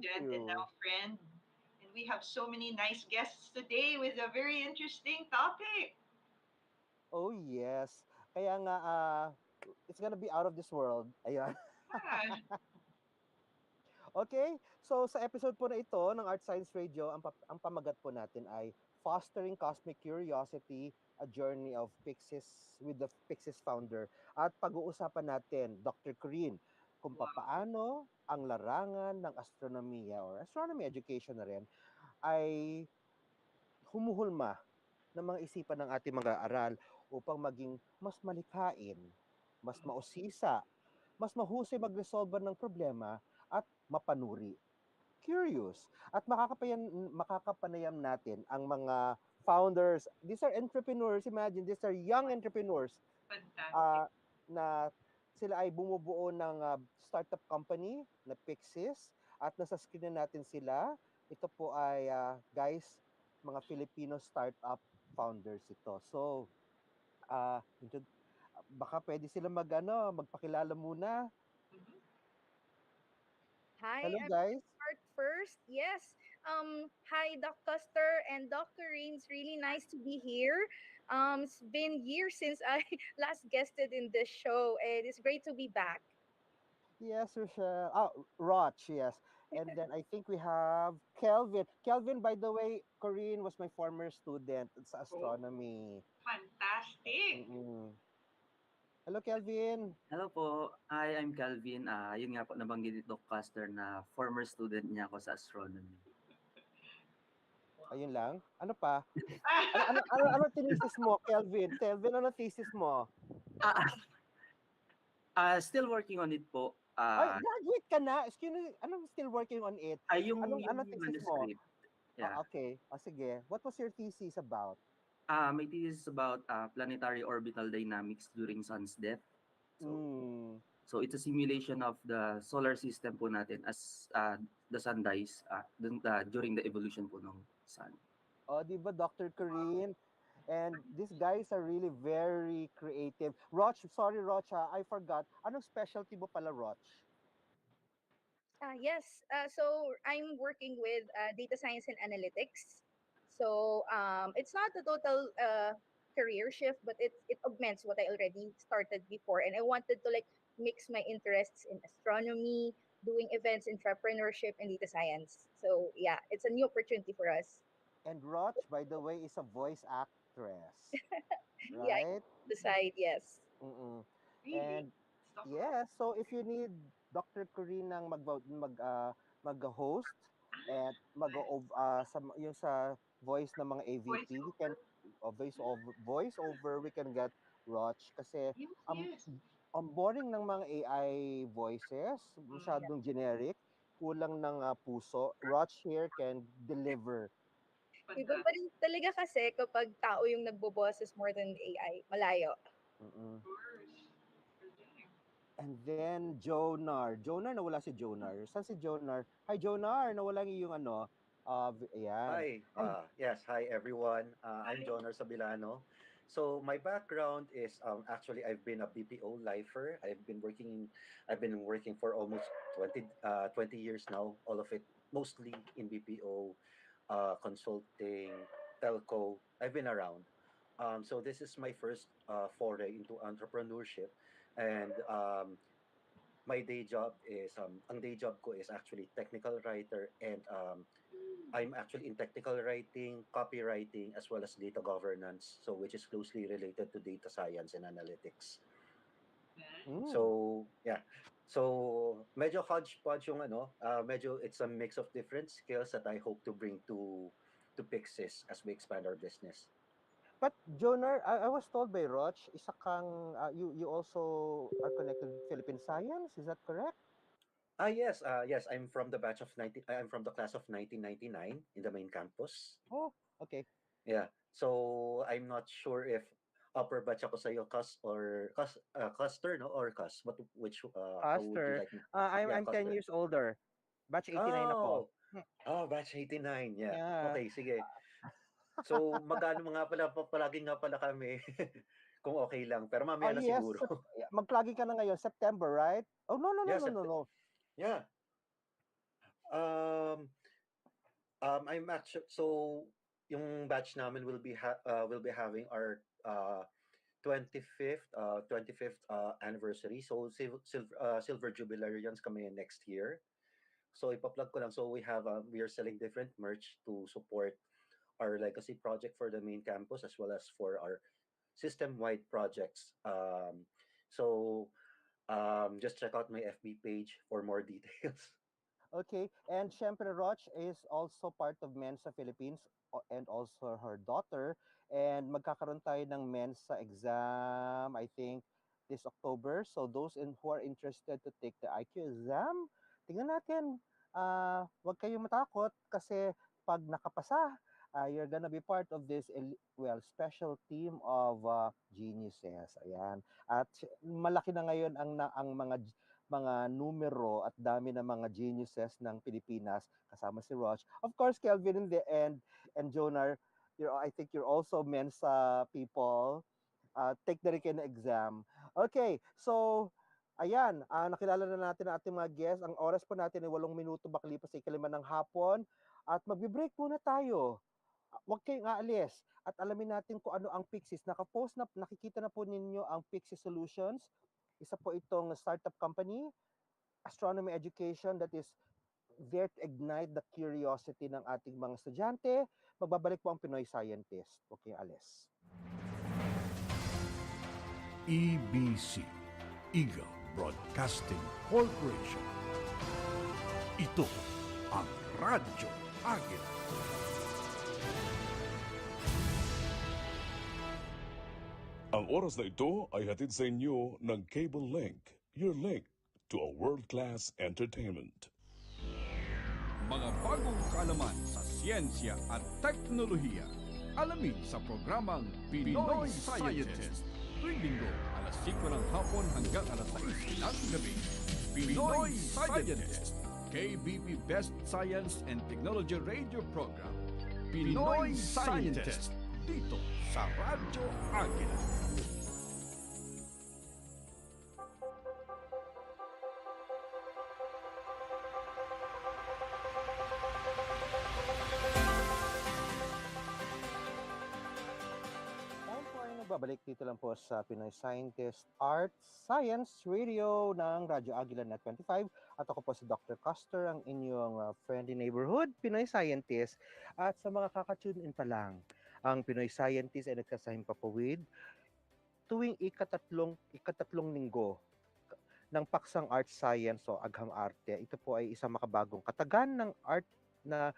student and you. now friend. And we have so many nice guests today with a very interesting topic. Oh, yes. Kaya nga, it's gonna be out of this world. Ayan. Yeah. Okay, so sa episode po na ito ng Art Science Radio, ang pamagat po natin ay Fostering Cosmic Curiosity, a Journey of Pixies with the Pixies Founder. At pag-uusapan natin, Dr. Corinne, kung Wow. papaano ang larangan ng astronomiya or astronomy education na rin ay humuhulma ng mga isipan ng ating mga aral upang maging mas malikhain, mas mausisa, mas mahusay mag-resolve ng problema at mapanuri. Curious. At makakapanayam natin ang mga founders. These are entrepreneurs. Imagine, these are young entrepreneurs Fantastic. uh, na sila ay bumubuo ng startup company na Pixies at nasa screen na natin sila. Ito po ay guys, mga Filipino startup founders ito. So, baka pwede sila magpakilala muna. Mhm. Hi, Hello I'm guys. Art first. Yes. Hi, Doc Custer and Dr. Rain. It's really nice to be here. It's been years since I last guested in this show, and it's great to be back. Yes, Rochelle. Oh, Roch, yes. And then I think we have Kelvin. Kelvin, by the way, Corinne was my former student sa Oh, astronomy. fantastic. Mm-mm. Hello, Kelvin. Hello po. Hi, I'm Calvin. Yun nga po nabanggit ni Doc Custer na former student niya ako sa astronomy. Ayun lang. Ano pa? Ano thesis mo, Kelvin? Kelvin, ano thesis mo? Ah, Still working on it po. Ay, graduate ka na. Excuse me, anong still working on it? Yung Anong thesis mo? manuscript. Yeah. Okay. Sige. What was your thesis about? My thesis is about planetary orbital dynamics during sun's death. Mm. So it's a simulation of the solar system po natin as the sun dies during the evolution po ng sun. Oh, di ba, Dr. Corinne? And these guys are really very creative. Roch, sorry, Roch, I forgot. Anong specialty mo pala, Roch? Yes. So I'm working with data science and analytics. So it's not a total career shift, but it augments what I already started before, and I wanted to like mix my interests in astronomy, doing events, entrepreneurship, and data science. So yeah, it's a new opportunity for us. And Roch, by the way, is a voice actress, Yeah, I right? decide yes. Mm-mm. Really? And Stop. yeah, so if you need Dr. Corinne ng mag-host at yung sa voice ng mga Voice AVP, we can over. voice over we can get Roch kasi Yes, um, yes. ang boring ng mga AI voices, Mm. masyadong generic, kulang ng puso. Roch here can deliver. Iba pa Fantastic. rin talaga kasi kapag tao yung nagbo-boses more than AI, malayo. Mm-mm. Of course. Galing. And then Jonar. Jonar, nawala si Jonar. Saan si Jonar? Hi Jonar, nawala yung ayan. Hi, And yes, hi everyone. I'm Hi. Jonar Sabilano. So my background is actually I've been a BPO lifer. I've been working for almost 20 years now. All of it mostly in BPO, consulting, telco. I've been around. So this is my first foray into entrepreneurship, and my day job is ang day job ko is actually technical writer, and I'm actually in technical writing, copywriting, as well as data governance, so which is closely related to data science and analytics. Nice. mm, So, yeah. So, medyo hodgepodge yung medyo it's a mix of different skills that I hope to bring to Pixis as we expand our business. but Jonar, I was told by Roch, isa kang you also are connected with Philippine Science, is that correct? Yes, I'm from the batch of 90 I'm from the class of 1999 in the main campus. Oh, okay. Yeah. So I'm not sure if upper batch ako sa'yo, Custer, no? Or Cus? How would you Pastor, like me? Yeah, I'm 10 Custer. years older. Batch 89 ako. Oh! Hmm, Oh, batch 89. Yeah. yeah. Okay, sige. So, magkano nga pala, palagi nga pala kami. Kung okay lang. Pero Oh mamaya na yes, siguro. mag-plugin ka na ngayon, September, right? Oh, no, no, no, Yeah, no, no, no. Yeah. I'm actually yung batch namin will be having our 25th anniversary. So silver jubilarians kami next year. So ipa-plug ko lang. So we are selling different merch to support our legacy project for the main campus as well as for our system-wide projects. So just check out my FB page for more details. Okay, and syempre Roch is also part of Mensa Philippines and also her daughter. And magkakaroon tayo ng Mensa exam, I think, this October. So those who are interested to take the IQ exam, tingnan natin. Huwag kayong matakot kasi pag nakapasa, you're gonna be part of this special team of geniuses. Ayan. At malaki na ngayon ang mga numero at dami ng mga geniuses ng Pilipinas kasama si Roch. Of course, Kelvin in the end and Jonar, I think you're also Mensa people. Take the rin na exam. Okay, so ayan, nakilala na natin ang ating mga guests. Ang oras po natin ay 8 minuto baklipas sa ikalima ng hapon at magbe-break muna tayo. Huwag kayong aalis at alamin natin kung ano ang Pixies. Nakikita na po ninyo ang Pixie Solutions. Isa po itong startup company, astronomy education that is there to ignite the curiosity ng ating mga estudyante. Magbabalik po ang Pinoy Scientist. Huwag kayong alis. EBC, Eagle Broadcasting Corporation. Ito ang Radyo Agila. Ang oras na ito ay hatid sa inyo ng Cable Link, your link to a world-class entertainment. Mga bagong kaalaman sa siyensya at teknolohiya. Alamin sa programang Pinoy Scientist. Tuwing linggo, alas 5 ng hapon hanggang alas 6 ng gabi. Pinoy Scientist. KBP Best Science and Technology Radio Program. Pinoy Scientist. Dito sa Radyo Agila. Babalik dito lang po sa Pinoy Scientist Art Science Radio ng Radyo Agila Net 25 at ako po si Dr. CUSTER, ang inyong friendly neighborhood Pinoy Scientist. At sa mga kakatune in pa lang, ang Pinoy Scientist ay nagsasahim papawid tuwing ikatatlong linggo ng paksang art science o agham arte. Ito po ay isang makabagong katagan ng art na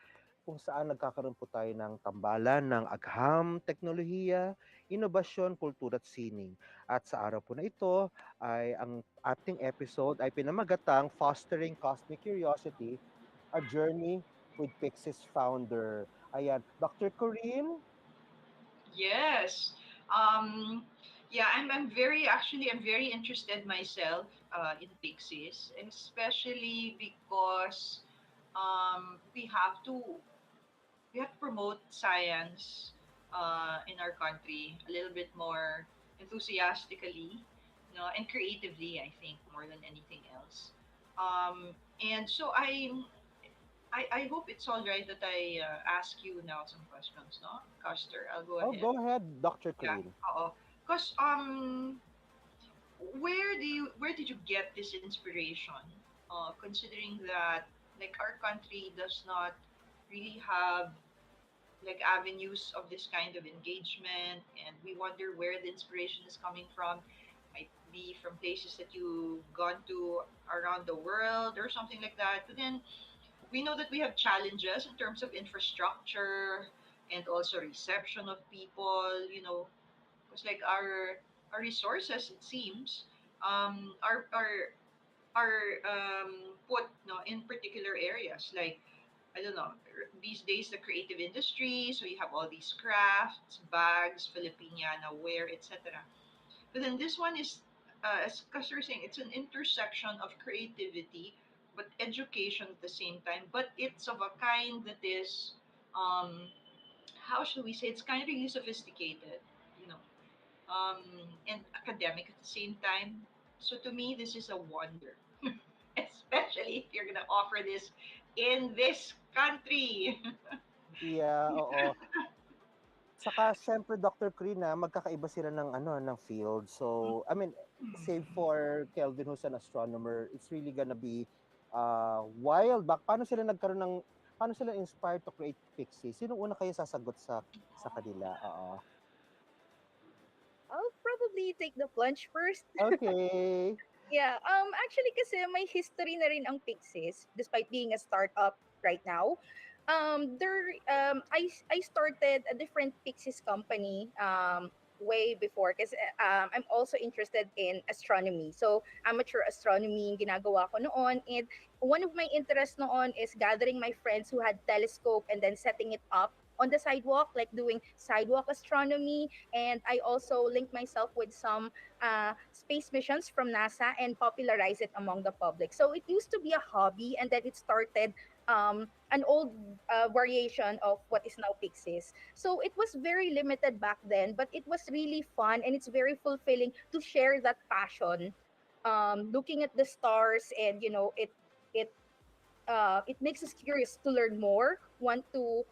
kung saan nagkakaroon po tayo ng tambalan ng agham, teknolohiya, inobasyon, kultura at sining. At sa araw po na ito ay ang ating episode ay pinamagatang Fostering Cosmic Curiosity, a Journey with Pixies Founder. Ayan, Dr. Corinne? Yes. Yeah, I'm very interested myself in pixies, and especially because we have to promote science in our country a little bit more enthusiastically, and creatively. I think more than anything else. And so I hope it's all right that I ask you now some questions, no, Custer? I'll go Oh, ahead. go ahead, Dr. Yeah. Corinne. Because where did you get this inspiration? Considering that like our country does not really have like avenues of this kind of engagement, and we wonder where the inspiration is coming from. Might be from places that you've gone to around the world or something like that. But then we know that we have challenges in terms of infrastructure and also reception of people. Because like our resources, it seems, are put no in particular areas like I don't know these days the creative industry. So you have all these crafts, bags, Filipiniana wear, etc. But then this one is, as Custer was saying, it's an intersection of creativity but education at the same time. But it's of a kind that is, um, how should we say? It's kind of really sophisticated, you know, and academic at the same time. So to me, this is a wonder, especially if you're gonna offer this in this country. Yeah, oo. Saka siyempre Dr. Krina, magkakaiba sila ng ano, ng field. So, I mean, save for Kelvin who's an astronomer, it's really gonna be wild. Paano sila nagkaroon ng paano sila inspired to create Pixie? Sino una kayo sasagot sa kanila? Oo. I'll probably take the plunge first. Okay. Yeah, actually kasi may history na rin ang Pixies despite being a startup right now. I started a different Pixies company way before kasi I'm also interested in astronomy. So, amateur astronomy yung ginagawa ko noon, and one of my interests noon is gathering my friends who had telescope and then setting it up on the sidewalk, like doing sidewalk astronomy. And I also linked myself with some space missions from NASA and popularize it among the public. So it used to be a hobby, and then it started an old variation of what is now Pixies. So it was very limited back then, but it was really fun and it's very fulfilling to share that passion. Looking at the stars, and it it makes us curious to learn more, want to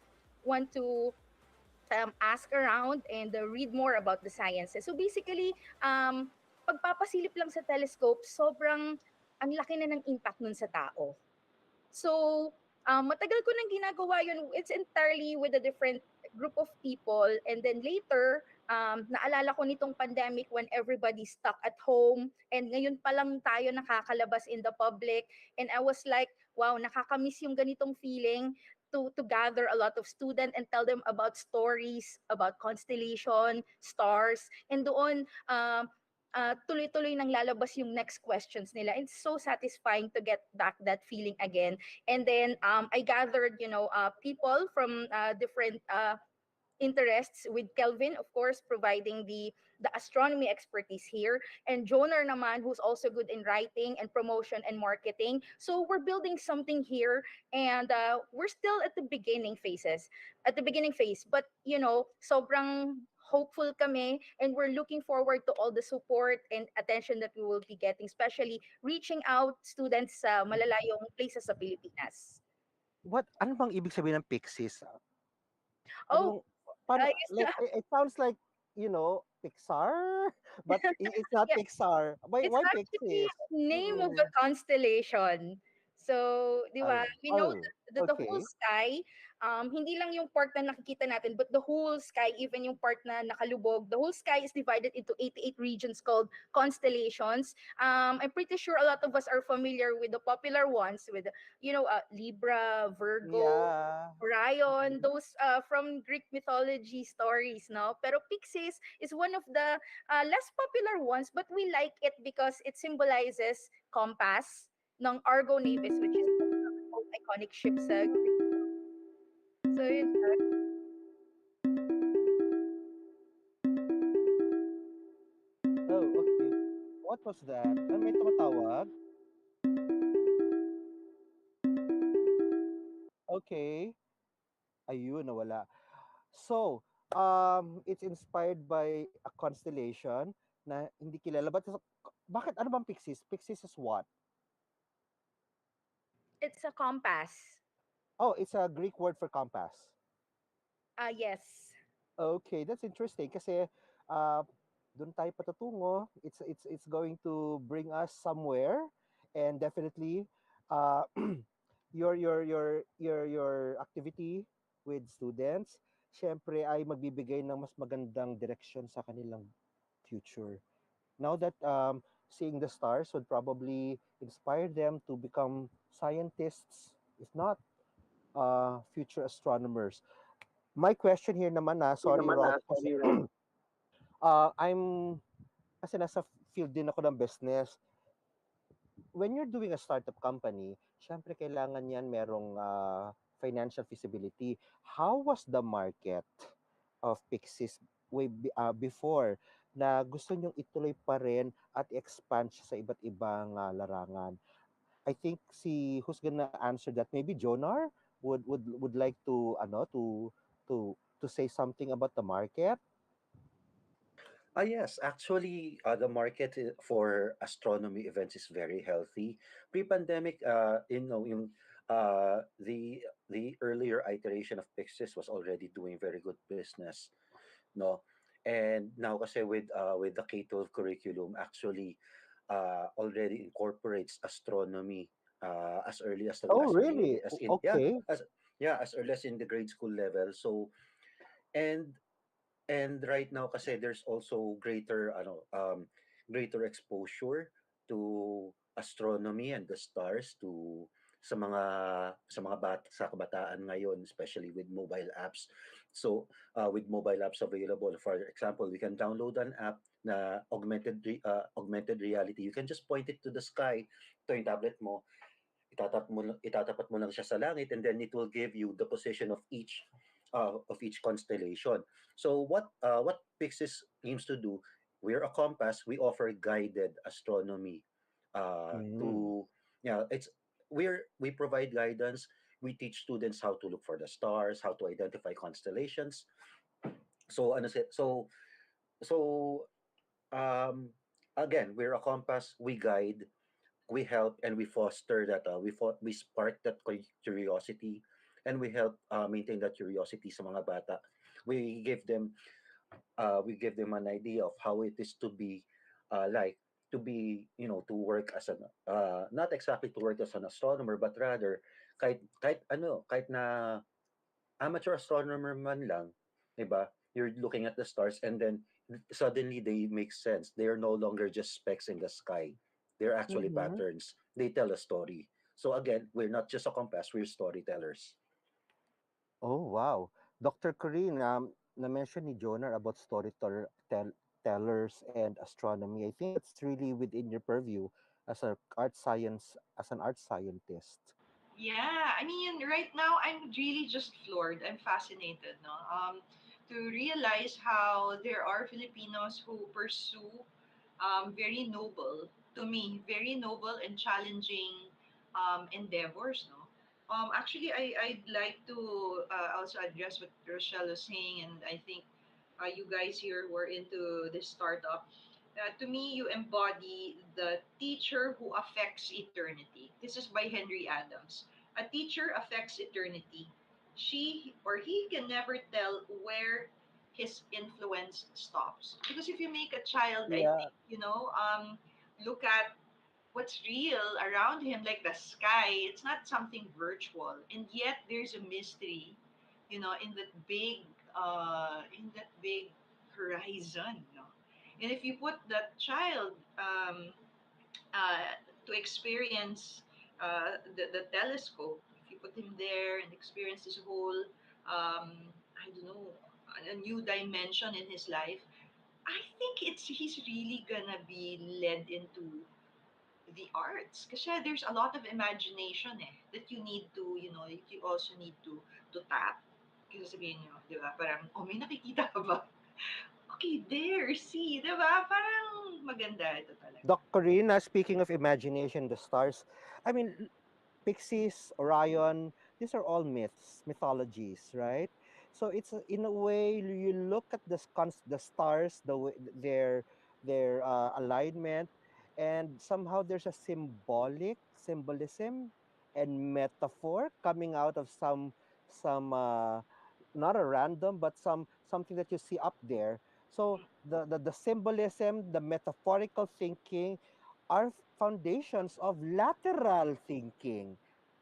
ask around and read more about the sciences. So basically, pagpapasilip lang sa telescope, sobrang ang laki na ng impact nun sa tao. So, matagal ko nang ginagawa yun. It's entirely with a different group of people. And then later, naalala ko nitong pandemic when everybody's stuck at home. And ngayon pa lang tayo nakakalabas in the public. And I was like, wow, nakakamiss yung ganitong feeling to gather a lot of students and tell them about stories, about constellation, stars. And doon, tuloy-tuloy nang lalabas yung next questions nila. It's so satisfying to get back that feeling again. And then I gathered, people from different interests, with Kelvin, of course, providing the astronomy expertise here, and Jonar naman, who's also good in writing and promotion and marketing. So we're building something here, and we're still at the beginning phase. But sobrang hopeful kami, and we're looking forward to all the support and attention that we will be getting, especially reaching out students sa malalayong places sa Pilipinas. Ano bang ibig sabihin ng Pixies? Oh, Anong paano yes. like it sounds like, Pixar, but it's not Yeah, Pixar. Why it's why actually Pixies? name of a Mm. constellation. So, di ba, Oh, we know oh, that the whole okay. sky, hindi lang yung part na nakikita natin, but the whole sky, even yung part na nakalubog, the whole sky is divided into 88 regions called constellations. I'm pretty sure a lot of us are familiar with the popular ones, with, Libra, Virgo, Yeah. Orion, those from Greek mythology stories, no? Pero Pixies is one of the less popular ones, but we like it because it symbolizes compass ng Argo Navis, which is the most iconic ship sa Greek. So yun. Oh, okay. What was that? May tumatawag? Okay. Ayun, nawala. So, it's inspired by a constellation na hindi kilala. But bakit ano bang Pixies? Pixies is what? It's a compass. Oh, it's a Greek word for compass. Yes. Okay, that's interesting kasi uh, doon tayo patutungo. It's going to bring us somewhere, and definitely uh, your activity with students syempre ay magbibigay ng mas magandang direksyon sa kanilang future. Now that seeing the stars would probably inspire them to become scientists, if not future astronomers. My question here naman sorry Rod, kasi I'm kasi nasa field din ako ng business. When you're doing a startup company, syempre kailangan yan merong financial feasibility. How was the market of Pixies before na gusto nyong ituloy pa rin at expand siya sa iba't ibang larangan? I think who's gonna answer that? Maybe Jonar would like to to say something about the market. Yes, actually, the market for astronomy events is very healthy. Pre-pandemic, The earlier iteration of Pixis was already doing very good business, no? And now kasi with the K-12 curriculum actually already incorporates astronomy Oh, as early really? as in Okay. as early as in the grade school level. So and and right now kasi there's also greater exposure to astronomy and the stars to sa kabataan ngayon, especially with mobile apps. So with mobile apps available, for example, we can download an app na augmented reality. You can just point it to the sky. Ito yung tablet mo, itatapat mo lang siya sa langit, and then it will give you the position of each constellation. So what Pixis aims to do, we're a compass. We offer guided astronomy. Mm. To Yeah, we provide guidance. We teach students how to look for the stars, how to identify constellations. So ano si- so um again, we're a compass. We guide, we help, and we foster that we spark that curiosity, and we help maintain that curiosity sa mga bata. We give them an idea of how it is to be like to be to work as an not exactly to work as an astronomer, but rather kahit na amateur astronomer man lang, 'di ba? You're looking at the stars, and then suddenly they make sense. They are no longer just specks in the sky. They're actually Mhm. patterns. They tell a story. So again, we're not just a compass, we're storytellers. Oh, wow. Dr. Corinne, na-mention ni Jonar about storytellers and astronomy. I think that's really within your purview as an art scientist. Yeah, I mean, right now I'm really just floored. I'm fascinated, no? To realize how there are Filipinos who pursue very noble, to me, very noble and challenging endeavors, no? Actually, I'd like to also address what Rochelle was saying, and I think you guys here were into this startup. To me, you embody the teacher who affects eternity. This is by Henry Adams. A teacher affects eternity. She or he can never tell where his influence stops. Because if you make a child, I Yeah. think, look at what's real around him, like the sky, it's not something virtual. And yet there's a mystery, in that big horizon, and if you put that child to experience the telescope, if you put him there and experience this whole, I don't know, a new dimension in his life, I think he's really gonna be led into the arts. Kasi there's a lot of imagination that you need to, you also need to tap. Kasi sabihin nyo, di ba? Parang, oh, may nakikita ka ba? Okay, there, see, di ba? Parang maganda ito talaga. Doc Corina, speaking of imagination, the stars, I mean, Pixies, Orion, these are all myths, mythologies, right? So it's in a way you look at the stars, their alignment, and somehow there's a symbolism and metaphor coming out of some not a random but something that you see up there. So the symbolism, the metaphorical thinking are foundations of lateral thinking,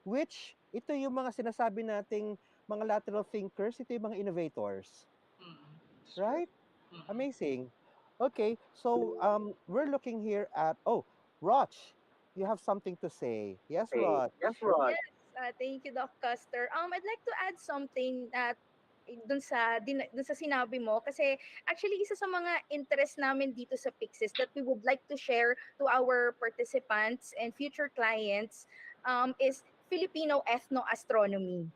which ito yung mga sinasabi nating mga lateral thinkers, ito yung mga innovators, It's true. right? Mm-mm. Amazing. Okay, so we're looking here at, oh, Roch, you have something to say. Yes, Roch. Yes, thank you, Doc Custer. I'd like to add something that dun sa sinabi mo kasi actually isa sa mga interest namin dito sa Pixis that we would like to share to our participants and future clients is Filipino ethnoastronomy.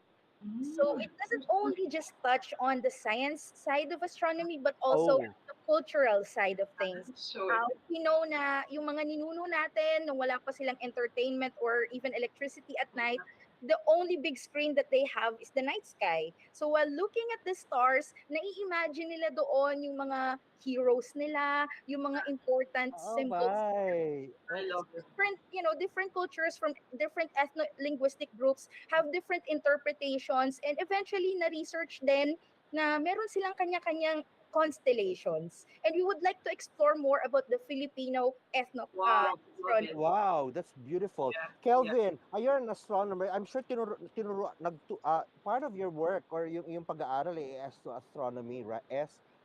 So Mm, it doesn't only just touch on the science side of astronomy, but also Oh, the cultural side of things. so We know na yung mga ninuno natin, nung wala pa silang entertainment or even electricity at night, the only big screen that they have is the night sky. So while looking at the stars, nai-imagine nila doon yung mga heroes nila, yung mga important Oh, symbols. my. I Oh, love it. Different, different cultures from different ethno-linguistic groups have different interpretations, and eventually na-research din na meron silang kanya-kanyang constellations. And we would like to explore more about the Filipino Wow, love it. wow, that's beautiful. Yeah, yeah. Kelvin, you're an astronomer. I'm sure part of your work or yung pag-aaral ay astronomy, right?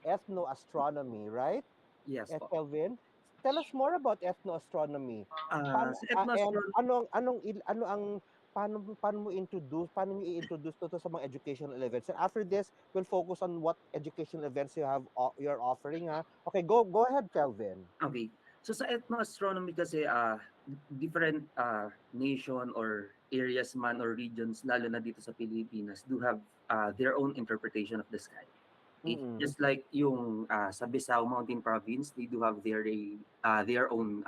Ethnoastronomy, right? Yes po. Kelvin, tell us more about ethnoastronomy. Sa And ethnoastron ano ang paano mo i-introduce to sa mga educational events? And after this, we'll focus on what educational events you're offering, ha. Okay, go ahead, Kelvin. Okay. So sa ethnoastronomy kasi different nation or areas man or regions lalo na dito sa Pilipinas do have their own interpretation of the sky. Okay? Mm. Just like yung sa Bisao Mountain Province, they do have their own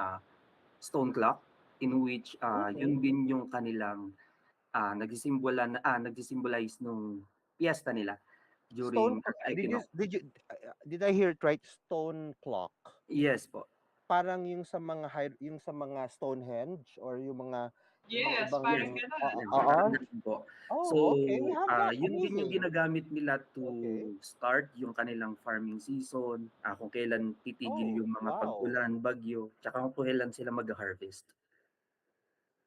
stone clock in which Okay. yun din yung kanilang nagsisimbolize nung piyesta nila during equinox. Did I hear it right? Stone clock. Yes po. Parang yung sa mga Stonehenge or yung mga Yes, ibang Yes. parang ganun. oo. Yan, Oo. parang ganun po. So, Oh, okay. We have that. yun din yung Amazing. ginagamit nila to Okay. start yung kanilang farming season, kung kailan titigil Oh, yung mga wow. pag-ulan, bagyo, tsaka kung kailan sila mag-harvest.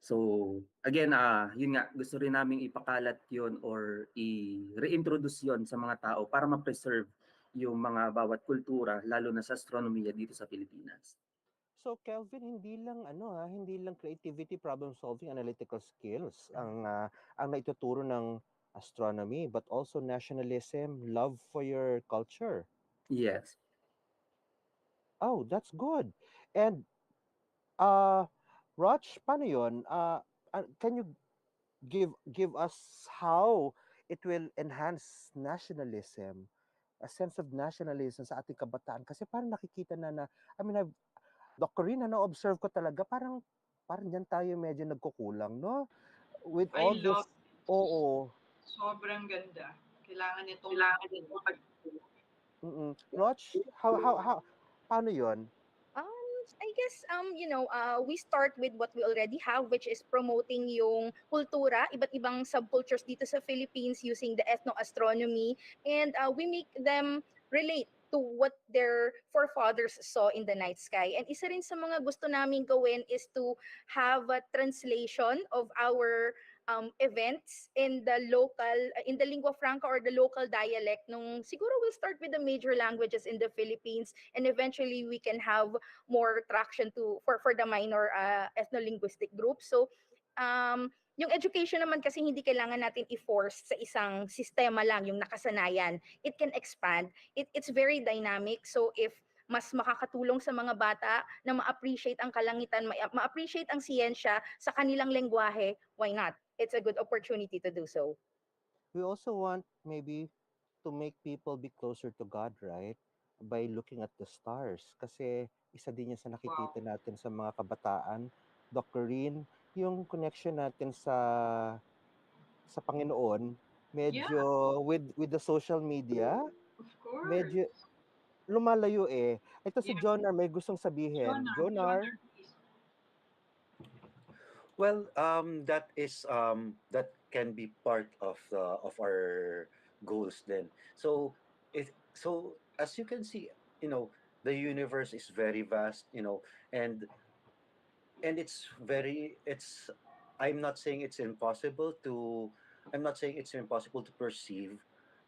So, again, yun nga, gusto rin naming ipakalat yun or i-reintroduce yun sa mga tao para ma-preserve yung mga bawat kultura, lalo na sa astronomiya dito sa Pilipinas. So Kelvin, hindi lang creativity, problem solving, analytical skills ang naituturo ng astronomy, but also nationalism, love for your culture. Yes. Oh, that's good. And uh Raj, paano yun? Can you give us how it will enhance nationalism, a sense of nationalism sa ating kabataan? Kasi parang nakikita na I mean, Doc Corinne, na-observe ko talaga parang diyan tayo medyo nagkukulang, no? With I all this, love this. oo. Sobrang ganda. Kailangan itong Kailangan din magtuloy. Rog, how paano 'yon? I guess we start with what we already have, which is promoting yung kultura, iba't ibang subcultures dito sa Philippines using the ethnoastronomy, and we make them relate to what their forefathers saw in the night sky. And isa rin sa mga gusto namin gawin is to have a translation of our events in the lingua franca or the local dialect nung siguro we'll start with the major languages in the Philippines, and eventually we can have more traction for the minor ethno-linguistic groups. So yung education naman kasi hindi kailangan natin i-force sa isang sistema lang yung nakasanayan. It can expand. It's very dynamic. So if mas makakatulong sa mga bata na ma-appreciate ang kalangitan, ma-appreciate ang siyensya sa kanilang lengguwahe, why not? It's a good opportunity to do so. We also want maybe to make people be closer to God, right? By looking at the stars. Kasi isa din yan sa Wow. nakikita natin sa mga kabataan. Doc Corinne, yung connection natin sa Panginoon, Yeah, medyo with the social media, of course. medyo lumalayo eh. Ito si Yeah, Jonar may gustong sabihin. Jonar, Jonar, please. Well, that can be part of our goals then. So as you can see, the universe is very vast, and it's I'm not saying it's impossible to I'm not saying it's impossible to perceive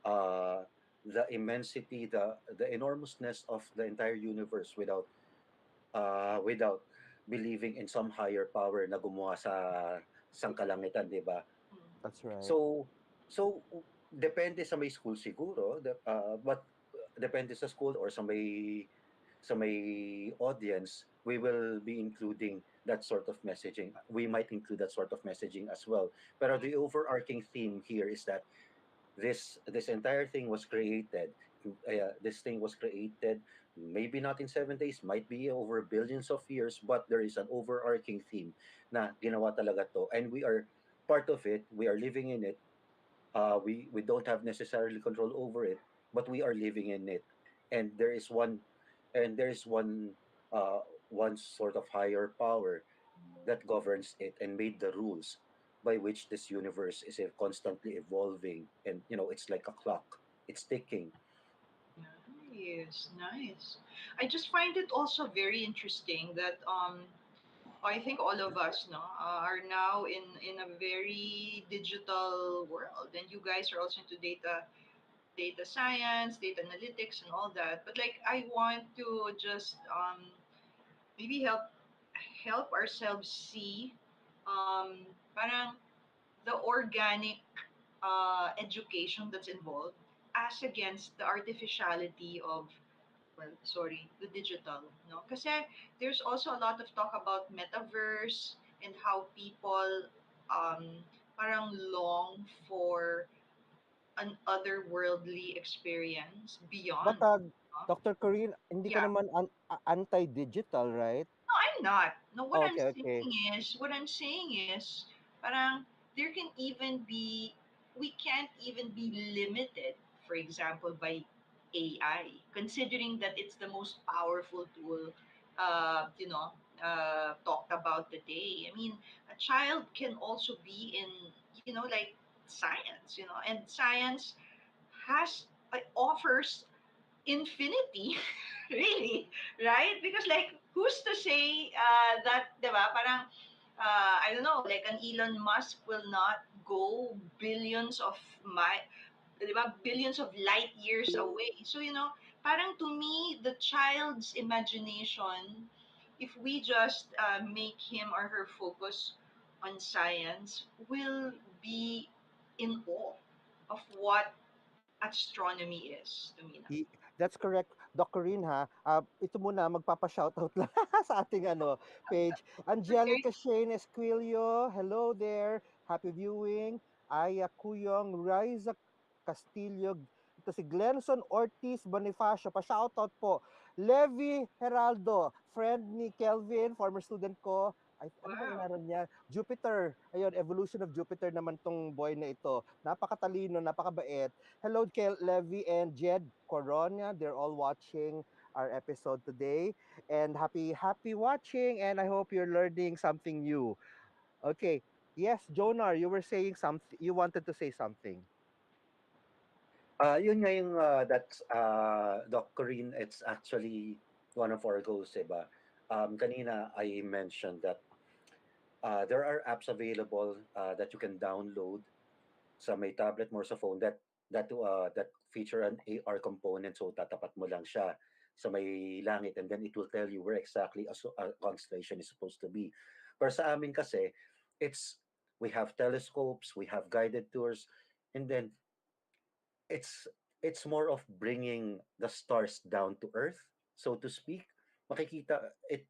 uh the immensity, the enormousness of the entire universe without believing in some higher power na gumawa sa sangkalangitan, 'di ba? Mm. that's right. So depende sa may school siguro, but depende sa school or sa may audience, we will be including that sort of messaging. We might include that sort of messaging as well. But the overarching theme here is that this entire thing was created. This thing was created maybe not in 7 days, might be over billions of years, but there is an overarching theme na ginawa talaga to, and we are part of it. We are living in it. We don't have necessarily control over it, but we are living in it. And there is uh, one sort of higher power that governs it and made the rules by which this universe is constantly evolving. And it's like a clock. It's ticking. Nice, nice. I just find it also very interesting that I think all of us no are now in a very digital world, and you guys are also into data science, data analytics, and all that. But like, I want to just maybe help ourselves see parang the organic education that's involved as against the artificiality of, well, sorry, the digital, no? Kasi there's also a lot of talk about metaverse and how people um, parang long for an otherworldly experience But, beyond. No? Dr. Corinne, hindi ka Yeah, naman anti-digital, right? no, I'm not. No, Oh, okay, okay. what I'm saying is, parang there can even be, we can't even be limited, for example, by AI, considering that it's the most powerful tool, talked about today. I mean, a child can also be in, like science, and science offers infinity really, right? Because like, who's to say that, diba, parang I don't know, like an Elon Musk will not go billions of diba, billions of light years away. So, parang to me, the child's imagination, if we just make him or her focus on science, will be in awe of what astronomy is to me now. That's correct, Doc Corinne, ha. Ito muna, magpapa-shoutout lang sa ating page. Okay. Angelica Shane Esquilio, hello there. Happy viewing. Aya Kuyong, Riza Castillo, ito si Glenson Ortiz Bonifacio, pa-shoutout po. Levi Heraldo, friend ni Kelvin, former student ko. Ay, ano bang Wow. inaral niya? Jupiter. Ayun, evolution of Jupiter naman tong boy na ito. Napakatalino, napakabait. Hello, Levy and Jed Corona. They're all watching our episode today. And happy watching. And I hope you're learning something new. Okay. Yes, Jonar, you were saying something. You wanted to say something. Yun nga yung that's Doc Corinne, it's actually one of our goals, diba? Kanina I mentioned that there are apps available that you can download sa may tablet mo or sa phone that feature an AR component, so tatapat mo lang siya sa may langit and then it will tell you where exactly a constellation is supposed to be. Pero sa amin kasi, it's we have telescopes, we have guided tours, and then it's it's more of bringing the stars down to earth, so to speak. Makikita it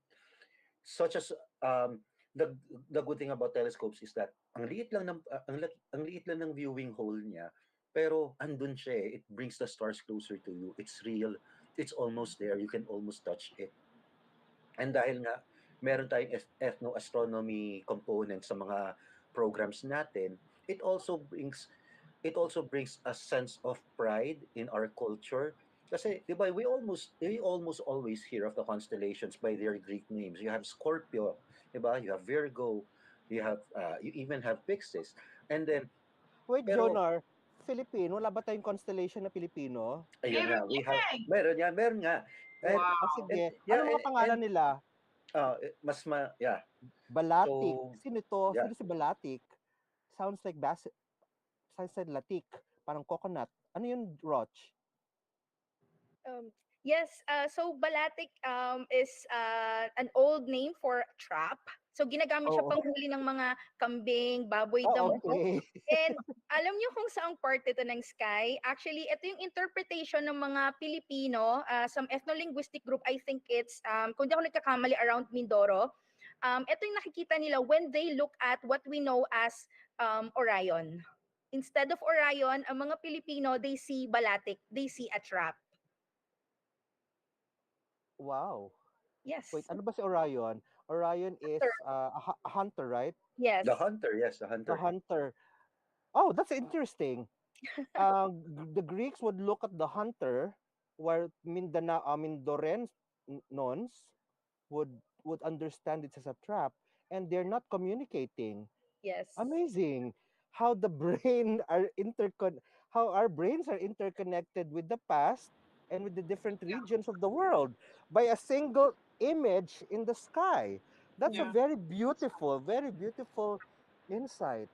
such as the the good thing about telescopes is that ang liit lang ng viewing hole niya, pero andun siya eh. It brings the stars closer to you. It's real. It's almost there. You can almost touch it. And dahil nga meron tayong ethno-astronomy component sa mga programs natin, it also brings a sense of pride in our culture. Kasi, di ba, we almost always hear of the constellations by their Greek names. You have Scorpio, di ba? You have Virgo, you even have Pisces. And then, Wait, pero, Jonar, Filipino, wala ba tayong constellation na Pilipino? ayun nga, Meron yan. meron nga. And, Wow. Sige. yeah, Ano mga pangalan nila? yeah. Balatik. So, Sino to? yeah. Sino si Balatik? Sounds like sounds like latik. Parang coconut. Ano yun, Roch? Yes, so balatik is an old name for trap. So ginagamit siya Oh, panghuli ng mga kambing, baboy, oh, damo. okay. And alam niyo kung saang part ito ng sky? Actually, ito yung interpretation ng mga Pilipino, some ethno-linguistic group, I think it's, kung di ako nagkakamali, around Mindoro. Ito yung nakikita nila when they look at what we know as Orion. Instead of Orion, ang mga Pilipino, they see balatik, they see a trap. Wow. Wait, Yes. ano ba si Orion? Orion is Sure. a hunter, right? The Yes. hunter, yes, the The hunter. hunter. Oh, that's interesting. The Greeks would look at the hunter, while Mindorens nons would understand it as a trap, and they're not communicating. Yes. Amazing how the brain are how our brains are interconnected with the past and with the different Yeah, regions of the world by a single image in the sky. That's a yeah, very beautiful insight.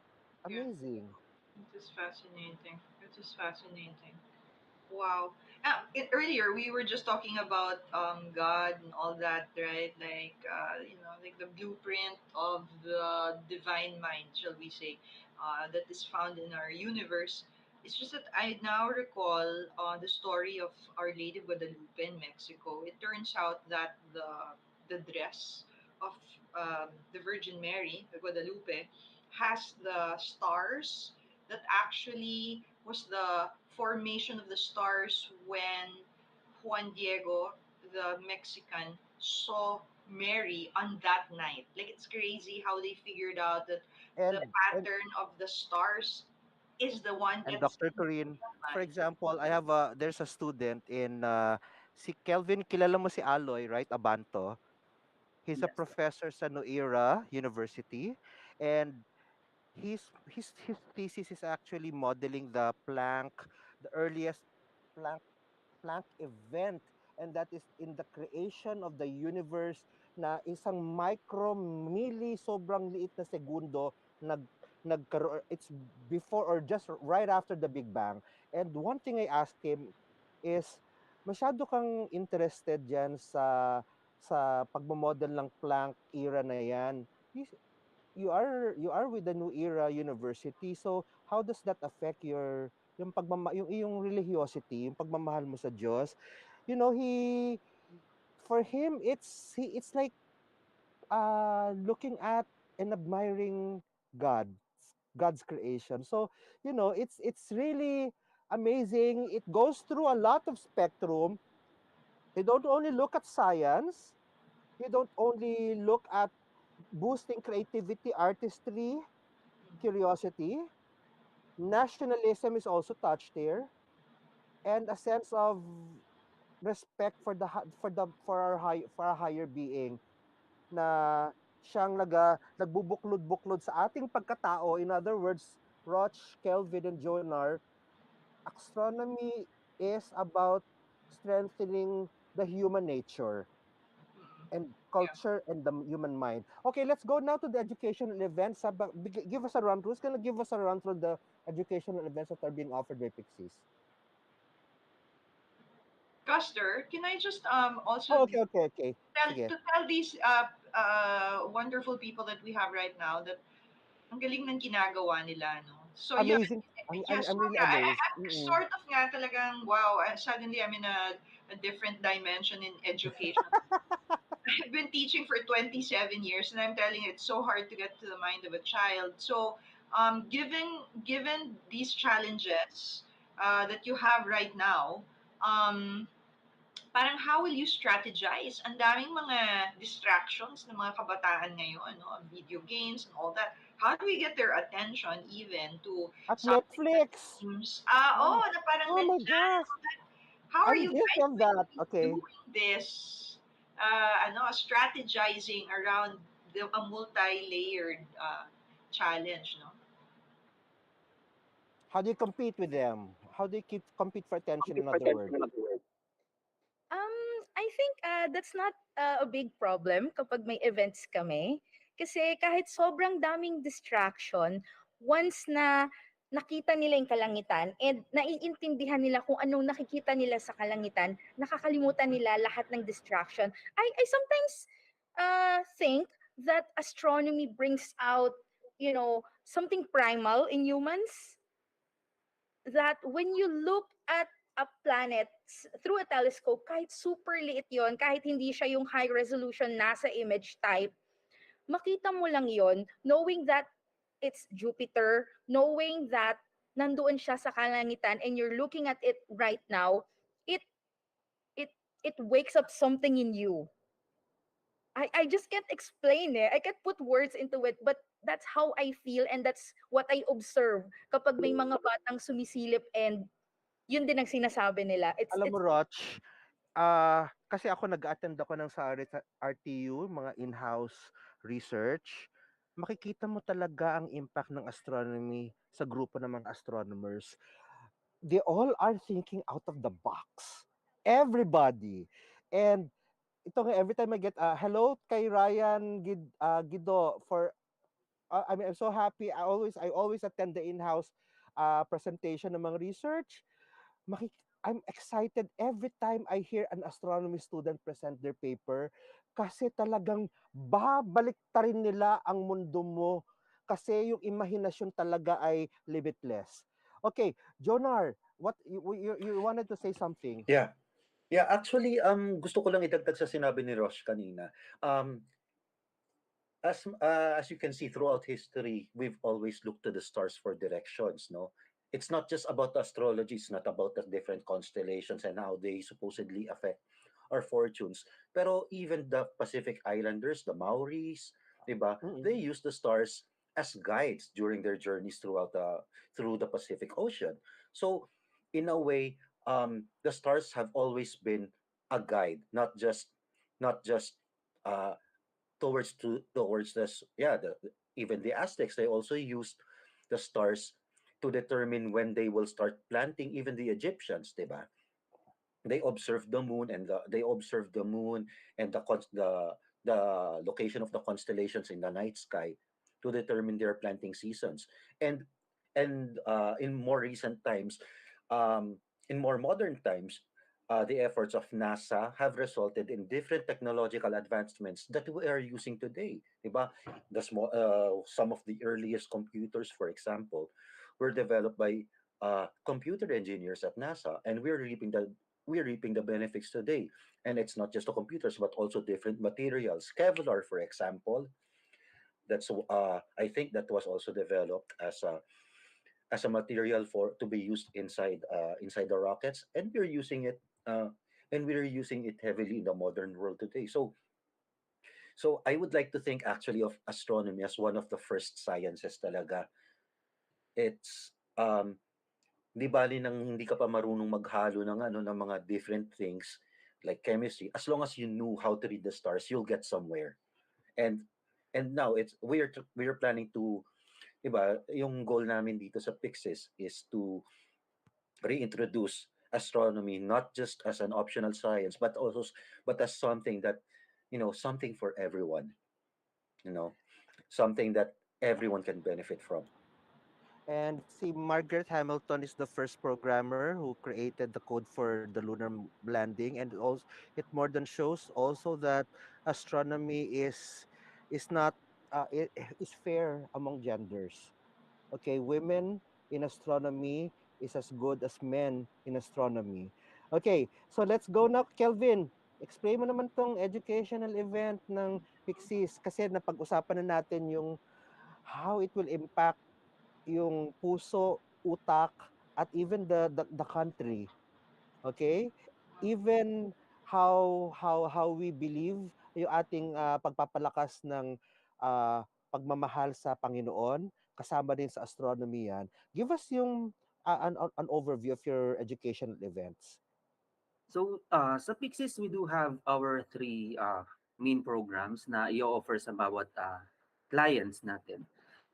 yeah. Amazing. It is fascinating. It is fascinating. Wow. Earlier we were just talking about God and all that, right? Like like the blueprint of the divine mind, shall we say, that is found in our universe. It's just that I now recall the story of Our Lady of Guadalupe in Mexico. It turns out that the dress of the Virgin Mary, the Guadalupe, has the stars that actually was the formation of the stars when Juan Diego, the Mexican, saw Mary on that night. Like it's crazy how they figured out that the And pattern of the stars is the one and that's Dr. in the Corinne, for mind. example, there's a student in si Kelvin, kilala mo si Aloy, right? Abanto. He's a Yes. professor sa Noira University, and his thesis is actually modeling the earliest Planck Planck event, and that is in the creation of the universe, na isang micro milli sobrang liit na segundo nagkaroon. It's before or just right after the Big Bang. And one thing I asked him is, masyado kang interested diyan sa pagmo-model ng Planck era na yan. You are with the New Era University. So how does that affect yung religiosity, yung pagmamahal mo sa Diyos? You know, for him, it's like looking at and admiring God, God's creation. So, it's really amazing. It goes through a lot of spectrum. They don't only look at science, you don't only look at boosting creativity, artistry, curiosity. Nationalism is also touched there, and a sense of respect for the ha- for our higher being, na siyang nagbubuklod-buklod sa ating pagkatao. In other words, Roch, Kelvin, and Jonar, astronomy is about strengthening the human nature and Yeah. culture and the human mind. Okay, let's go now to the educational events. Give us a run through. Who's gonna give us a run through the educational events that are being offered by Pixies? Custer, can I just also Oh, okay, okay, okay. Sige. tell these wonderful people that we have right now that ang galing ng ginagawa nila, no? So, yeah, Amazing. yeah, so I'm really yeah, amazed. I'm sort of nga talagang, wow, suddenly I'm in a different dimension in education. I've been teaching for 27 years, and I'm telling you, it's so hard to get to the mind of a child. So, given these challenges that you have right now, um, parang how will you strategize? Ang daming mga distractions ng mga kabataan ngayon, no? Video games and all that. How do we get their attention even to At something that Netflix. seems, Oh, na parang oh my nandyan, gosh. how are I'm you guilty guys of going that. to be Okay. doing this, strategizing around a multi-layered challenge, no? How do you compete with them? How do you compete for attention, in other words? I think that's not a big problem kapag may events kami. Kasi kahit sobrang daming distraction, once na nakita nila yung kalangitan and naiintindihan nila kung anong nakikita nila sa kalangitan, nakakalimutan nila lahat ng distraction. I sometimes think that astronomy brings out, something primal in humans, that when you look at a planet through a telescope, kahit super liit yon, kahit hindi siya yung high resolution NASA image type, makita mo lang yon, knowing that it's Jupiter, knowing that nandoon siya sa kalangitan and you're looking at it right now, it it it wakes up something in you. I just can't explain I can't put words into it, but that's how I feel and that's what I observe kapag may mga batang sumisilip and yun din ang sinasabi nila. Alam mo, It's Roch, kasi ako nag-attend ako ng sa RTU, mga in-house research. Makikita mo talaga ang impact ng astronomy sa grupo ng mga astronomers. They all are thinking out of the box. Everybody. And ito nga, every time I get, hello kay Ryan Gido for, I mean, I'm so happy. I always attend the in-house presentation ng mga research. I'm excited every time I hear an astronomy student present their paper kasi talagang babalik ta rin nila ang mundo mo kasi yung imahinasyon talaga ay limitless. Okay, Jonar, what you wanted to say something? Yeah. Yeah, actually, gusto ko lang idagdag sa sinabi ni Rosh kanina. As you can see throughout history, we've always looked to the stars for directions. No, it's not just about astrology. It's not about the different constellations and how they supposedly affect our fortunes. Pero even the Pacific Islanders, the Maoris, diba, Mm-mm. they use the stars as guides during their journeys through the Pacific Ocean. So, in a way, the stars have always been a guide, not just uh, towards this, yeah, even the Aztecs, they also used the stars to determine when they will start planting. Even the Egyptians, diba, they observed the moon and the location of the constellations in the night sky to determine their planting seasons. And and in more recent times, in more modern times, the efforts of NASA have resulted in different technological advancements that we are using today. Diba? Some of the earliest computers, for example, were developed by computer engineers at NASA, and we're reaping the benefits today. And it's not just the computers, but also different materials. Kevlar, for example, I think that was also developed as a material for to be used inside the rockets, and we're using it heavily in the modern world today. So I would like to think actually of astronomy as one of the first sciences talaga. It's Di bali nang hindi ka pa marunong maghalo ng mga different things like chemistry, as long as you knew how to read the stars, you'll get somewhere. And and now we're planning to, 'di ba, yung goal namin dito sa Pixis is to reintroduce astronomy not just as an optional science, but as something that, something for everyone, you know, something that everyone can benefit from. And si Margaret Hamilton is the first programmer who created the code for the lunar landing, and also it more than shows also that astronomy is not is fair among genders. Okay, women in astronomy is as good as men in astronomy. Okay, so let's go now, Kelvin. Explain mo naman tong educational event ng Pixies kasi napag-usapan na natin yung how it will impact yung puso, utak, at even the country. Okay? Even how we believe yung ating pagpapalakas ng pagmamahal sa Panginoon, kasama din sa astronomy yan. Give us yung an overview of your educational events. So, sa Pixis, we do have our three main programs na i-offer sa bawat clients natin.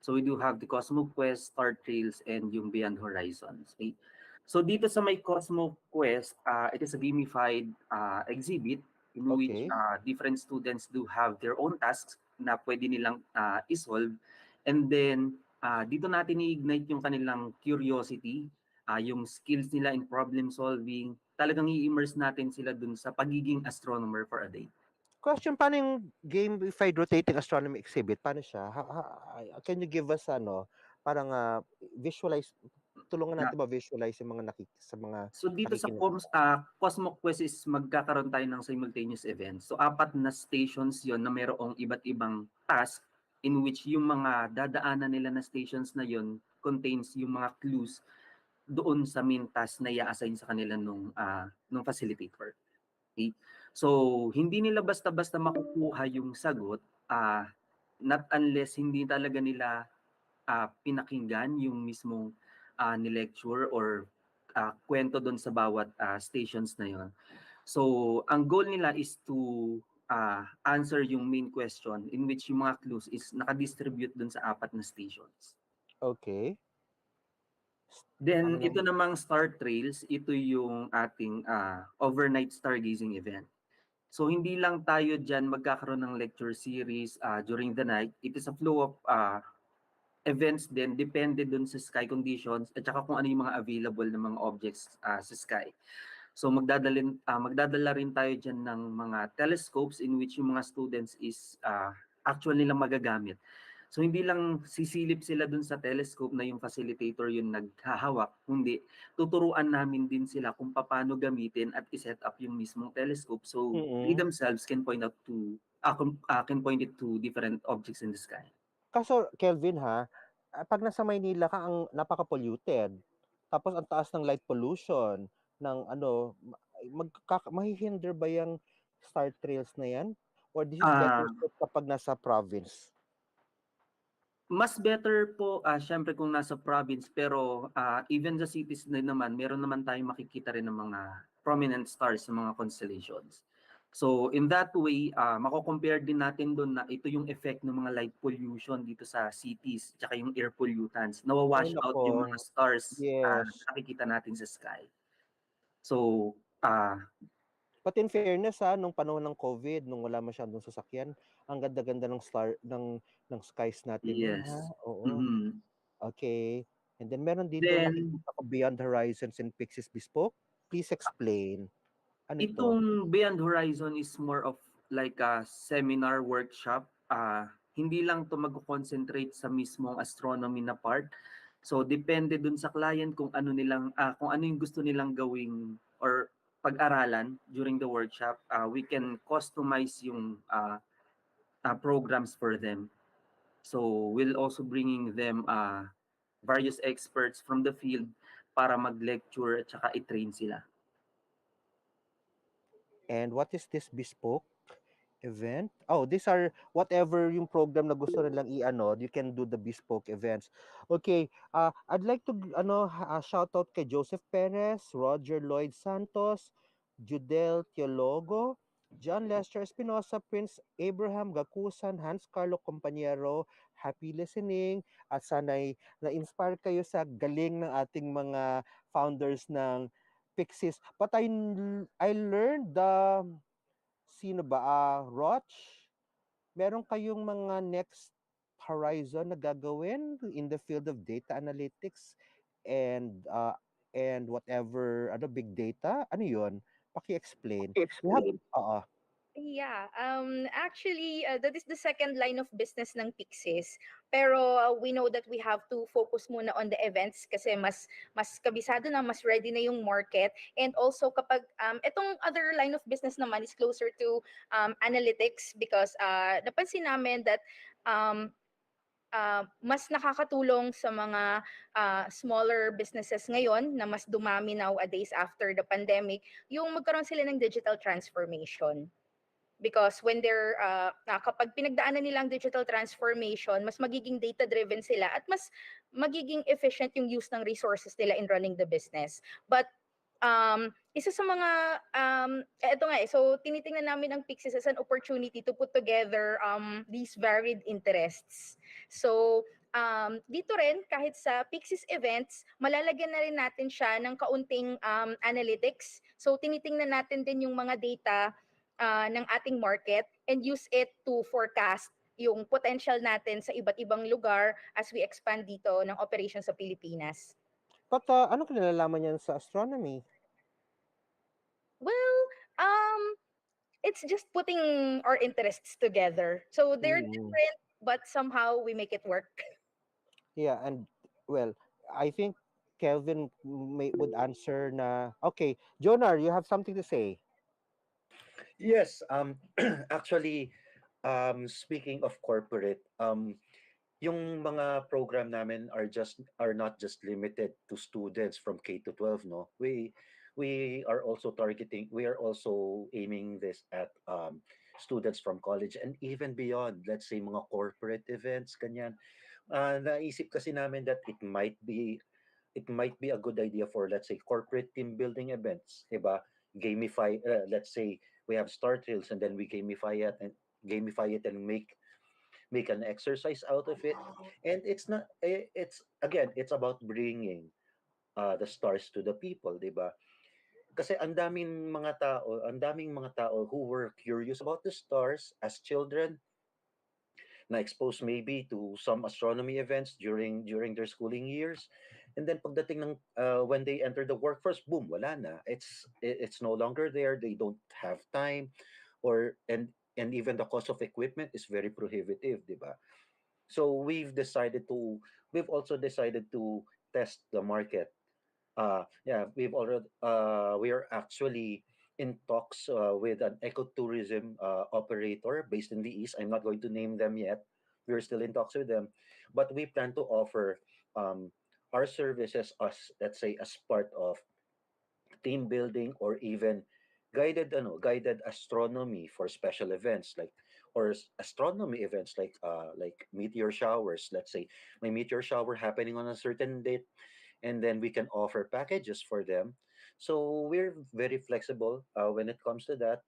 So, we do have the Cosmo Quest, Star Trails, and yung Beyond Horizons. Okay? So, dito sa may Cosmo Quest, it is a gamified exhibit in which Okay. different students do have their own tasks na pwede nilang isolve. And then, dito natin i-ignite yung kanilang curiosity, yung skills nila in problem solving, talagang i-immerse natin sila dun sa pagiging astronomer for a day. Question, paano yung gamified rotating astronomy exhibit? Paano siya? Can you give us parang visualize, tulungan Na, natin ma-visualize yung mga sa mga so dito sa nakikinig. Cosmo Quest is magkakaroon tayo ng simultaneous events. So apat na stations yon na mayroong iba't ibang task in which yung mga dadaanan nila na stations na yon contains yung mga clues doon sa main task na i-assign sa kanila nung facilitator. Okay? So, hindi nila basta-basta makukuha yung sagot, not unless hindi talaga nila pinakinggan yung mismong ni-lecture or kwento doon sa bawat stations na yon. So, ang goal nila is to answer yung main question in which yung mga clues is nakadistribute doon sa 4 na stations. Okay. Ano Then, ito naman? namang Star Trails, ito yung ating overnight stargazing event. So, hindi lang tayo dyan magkakaroon ng lecture series during the night. It is a flow of events din, depende dun sa sky conditions at saka kung ano yung mga available na mga objects sa sky. So magdadala rin tayo dyan ng mga telescopes in which yung mga students is actual nilang magagamit. So hindi lang sisilip sila dun sa telescope na yung facilitator yung naghahawak, kundi tuturuan namin din sila kung paano gamitin at i-set up yung mismong telescope so they Mm. themselves can point out to can point it to different objects in the sky. Kaso Kelvin ha, 'pag nasa Maynila ka ang napaka-polluted. Tapos ang taas ng light pollution ng ano, mahihinder ba yang star trails na 'yan? Or this is better Ah suit kapag nasa province? Mas better po, siyempre kung nasa province pero, even the cities din naman meron naman tayong makikita rin ng mga prominent stars sa mga constellations. So in that way, mako-compare din natin dun na ito yung effect ng mga light pollution dito sa cities tsaka yung air pollutants. Ay Nawa-wash out naku, yung mga stars, yes. na nakikita natin sa sky. So, ah But in fairness nung panahon ng COVID, nung wala masyadong sasakyan, ang ganda-ganda ng star ng skies natin nun ha, yes. oo. Mhm. Okay. And then meron dito Then nakikita ko Beyond Horizons and Pixies Bespoke. Please explain. Ano ito? Itong Beyond Horizon is more of like a seminar workshop. Hindi lang 'to magko-concentrate sa mismong astronomy na part. So depende dun sa client kung ano yung gusto nilang gawing or pag-aralan during the workshop. We can customize yung programs for them. So we'll also bringing them various experts from the field para mag-lecture at saka i-train sila. And what is this bespoke event? Oh, these are whatever yung program na gusto nilang i-ano, you can do the bespoke events. Okay, I'd like to shout out kay Joseph Perez, Roger Lloyd Santos, Judel Teologo, John Lester Espinosa, Prince Abraham Gakusan, Hans Carlo Compañero. Happy listening at sana'y na-inspire kayo sa galing ng ating mga founders ng Pixies. But I learned sino ba? Roch, meron kayong mga next horizon na gagawin in the field of data analytics and whatever big data? Ano 'yun? Paki-explain. We have Explain. oo. Yeah, actually, that is the second line of business ng Pixis. Pero we know that we have to focus muna on the events kasi mas kabisado na, mas ready na yung market. And also kapag itong other line of business naman is closer to analytics because napansin namin that um, mas nakakatulong sa mga smaller businesses ngayon na mas dumami nowadays after the pandemic, yung magkaroon sila ng digital transformation. Because when kapag pinagdaanan nila ang digital transformation, mas magiging data-driven sila at mas magiging efficient yung use ng resources nila in running the business. But isa sa mga, eto nga so tinitingnan namin ang Pixis as an opportunity to put together these varied interests. So, dito rin, kahit sa Pixis events, malalagyan na rin natin siya ng kaunting analytics. So, tinitingnan natin din yung mga data ng ating market and use it to forecast yung potential natin sa iba't ibang lugar as we expand dito ng operations sa Pilipinas. But ano kinalalaman niyan sa astronomy? Well, it's just putting our interests together. So they're Mm. different, but somehow we make it work. Yeah, and well, I think Kelvin would answer na okay, Jonar, you have something to say. Yes, actually, speaking of corporate, yung mga program namin are not just limited to students from K to 12, no. We we are also targeting, we are also aiming this at students from college and even beyond. Let's say mga corporate events, ganyan. Naisip kasi namin that it might be a good idea for, let's say, corporate team building events, diba? Gamify, let's say we have star trails and then we gamify it and make an exercise out of it. And it's not it's again, it's about bringing the stars to the people, 'di ba? Kasi ang daming mga tao who were curious about the stars as children, na exposed maybe to some astronomy events during their schooling years, and then pagdating ng when they enter the workforce, boom, wala na. It's no longer there. They don't have time, or and even the cost of equipment is very prohibitive, 'di ba? So we've also decided to test the market. Yeah, we are actually in talks with an ecotourism operator based in the east. I'm not going to name them yet. We're still in talks with them, but we plan to offer um, our services as, let's say, as part of team building, or even guided astronomy for special events, like, astronomy events like meteor showers. Let's say my meteor shower happening on a certain date, and then we can offer packages for them. So we're very flexible when it comes to that.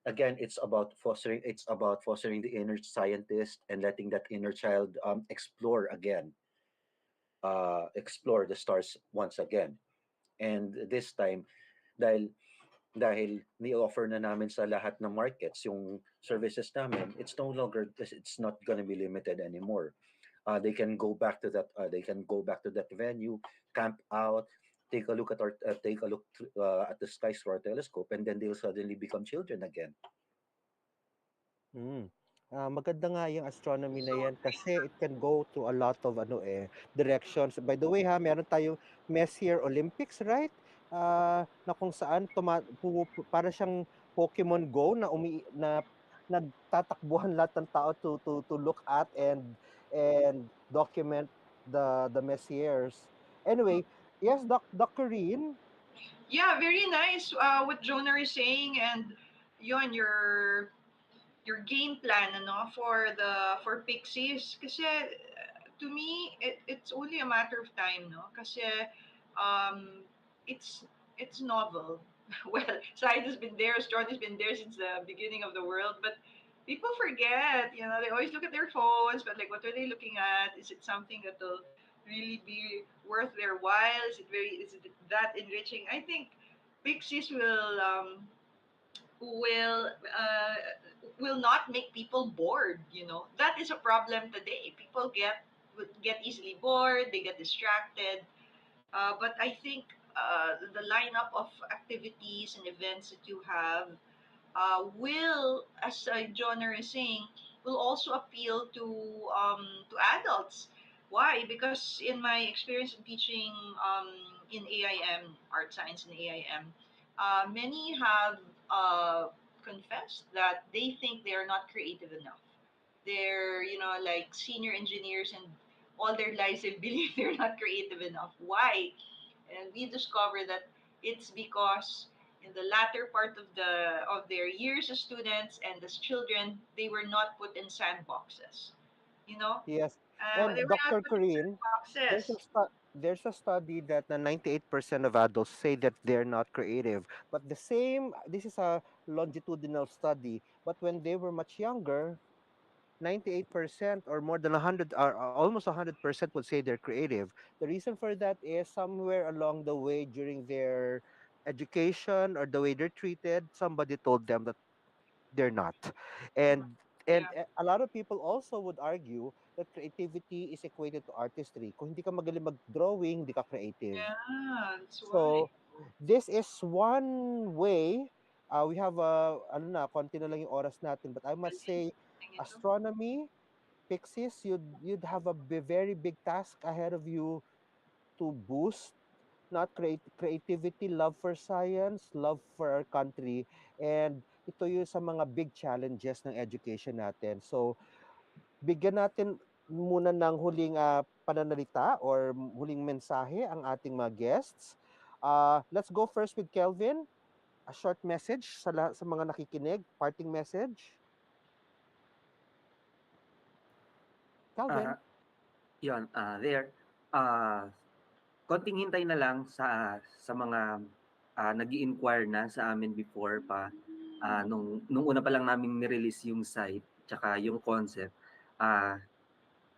Again, it's about fostering the inner scientist and letting that inner child explore the stars once again. And this time, dahil dahil ni-offer na namin sa lahat ng markets yung services namin, it's not gonna be limited anymore. They can go back to that venue, camp out, take a look at the skies through our telescope, and then they'll suddenly become children again. Hmm. Maganda nga yung astronomy na So yan kasi it can go to a lot of directions. By the way ha, meron tayong Messier Olympics, right? Na kung saan para siyang Pokemon Go na nagtatakbuhan lahat ng tao to look at and document the Messiers. Anyway, yes, Doc Corinne. yeah, very nice what Jonah is saying, and yon your game plan ano for Pixies, kasi to me it's only a matter of time, no, kasi um it's it's novel. Well, science has been there, astronomy has been there since the beginning of the world, but people forget, they always look at their phones, but like, what are they looking at? Is it something that will really be worth their while? Is it that enriching? I think Pixies will uh, will not make people bored. That is a problem today. People get easily bored, they get distracted. But I think the lineup of activities and events that you have will, as John is saying, will also appeal to adults. Why? Because in my experience in teaching in AIM, art science in AIM, many have uh, confessed that they think they are not creative enough. They're, like senior engineers, and all their lives they believe they're not creative enough. Why? And we discover that it's because in the latter part of their years as students and as children, they were not put in sandboxes. You know, Yes. And they were not Dr. put in Corinne, sandboxes. there's a study that 98% of adults say that they're not creative. But this is a longitudinal study. But when they were much younger, 98% or more than 100 or almost 100% would say they're creative. The reason for that is somewhere along the way during their education or the way they're treated, somebody told them that they're not. Mhm. A lot of people also would argue that creativity is equated to artistry. Kung hindi ka magaling mag-drawing, hindi ka creative. Yeah, that's why. So, this is one way. We have ano na, konti na lang yung oras natin, but I must say, Tingin ito. astronomy, Pixies, you'd have a very big task ahead of you to boost not creativity, love for science, love for our country, and ito yung sa mga big challenges ng education natin. So, bigyan natin muna ng huling pananalita or huling mensahe ang ating mga guests. Let's go first with Kelvin. A short message sa mga nakikinig, parting message. Kelvin. Ah, yun, there. Ah, konting hintay na lang sa mga nag-i-inquire na sa amin before pa, nung una pa lang naming ni-release yung site tsaka yung concept. Ah,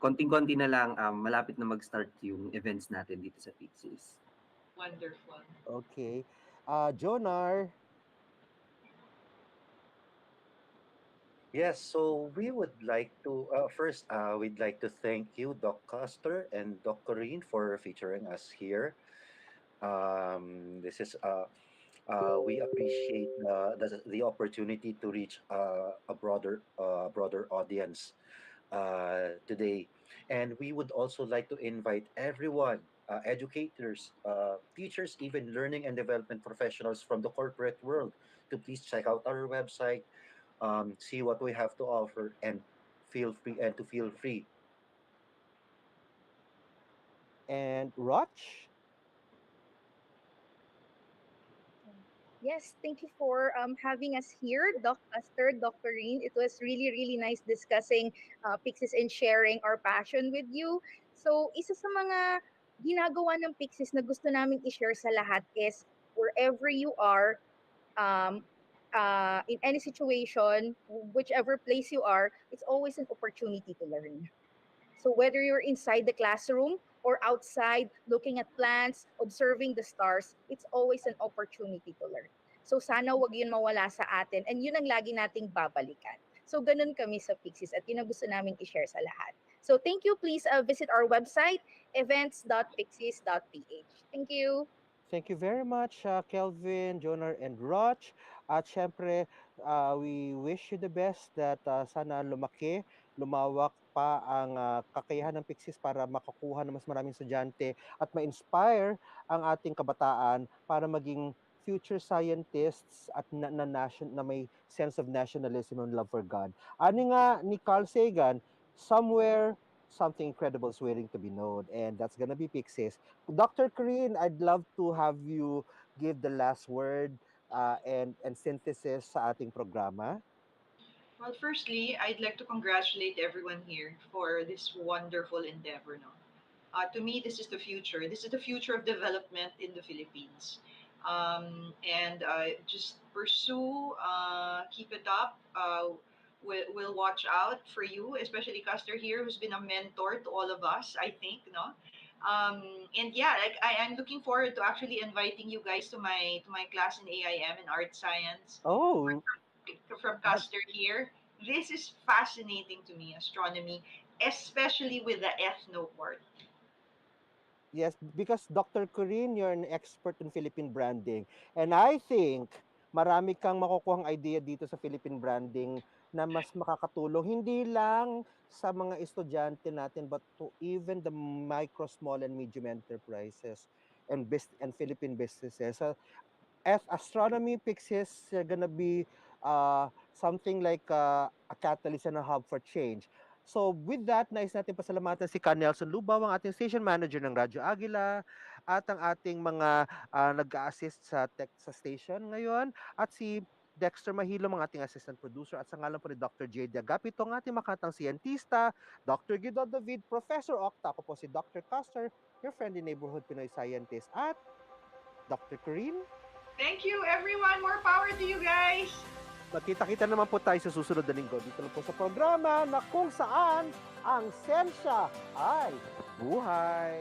konting-konti na lang, malapit na mag-start yung events natin dito sa Pixies. Wonderful. Okay. Jonar. Yes, so we would like to first we'd like to thank you, Doc Custer and Doc Corine, for featuring us here. This is we appreciate the opportunity to reach a broader audience today, and we would also like to invite everyone, educators, teachers, even learning and development professionals from the corporate world, to please check out our website, see what we have to offer, and feel free. And Roch. Yes, thank you for having us here, Doc Custer, Dr. Reen. It was really, really nice discussing Pixies and sharing our passion with you. So, isa sa mga ginagawa ng Pixies na gusto namin i-share sa lahat is wherever you are, um, in any situation, whichever place you are, it's always an opportunity to learn. So whether you're inside the classroom or outside looking at plants, observing the stars, it's always an opportunity to learn. So sana wag yun mawala sa atin and yun ang lagi nating babalikan. So ganun kami sa Pixies at yun ang gusto namin i-share sa lahat. So thank you. Please visit our website, events.pixies.ph. Thank you. Thank you very much, Kelvin, Jonar, and Roch. At syempre, we wish you the best that sana lumaki, lumawak pa ang kakayahan ng Pixies para makakuha ng mas maraming estudyante at ma-inspire ang ating kabataan para maging future scientists at na may sense of nationalism and love for God. Ani nga ni Carl Sagan, somewhere something incredible is waiting to be known, and that's gonna be Pixies. Dr. Corinne, I'd love to have you give the last word and synthesis sa ating programa. Well, firstly, I'd like to congratulate everyone here for this wonderful endeavor. No? To me, this is the future. This is the future of development in the Philippines. And just pursue, keep it up. We'll watch out for you, especially Custer here, who's been a mentor to all of us, I think, no? And yeah, like I'm looking forward to actually inviting you guys to my class in AIM in art science Oh, from that, Custer here. This is fascinating to me, astronomy, especially with the ethno part. yes, because Dr. Corinne, you're an expert in Philippine branding. And I think marami kang makukuhang idea dito sa Philippine branding na mas makakatulong hindi lang sa mga estudyante natin but to even the micro, small and medium enterprises and Philippine businesses. So astronomy Pixies are gonna be something like a catalyst and a hub for change. So with that, nais natin pasalamatan si Nelson Lubaw, ang ating station manager ng Radyo Agila, at ang ating mga nag-a-assist sa tech sa station ngayon, at si Dexter Mahilo, ang ating assistant producer, at sa ngalan po ni Dr. J. Agapito, ang ating makatang siyentista, Dr. Guido David, Professor Octa, ako po si Dr. Custer, your friendly neighborhood Pinoy Scientist, at Dr. Corinne. Thank you, everyone. More power to you guys. Magkita-kita naman po tayo sa susunod na linggo dito lang po sa programa na kung saan ang sensya ay buhay.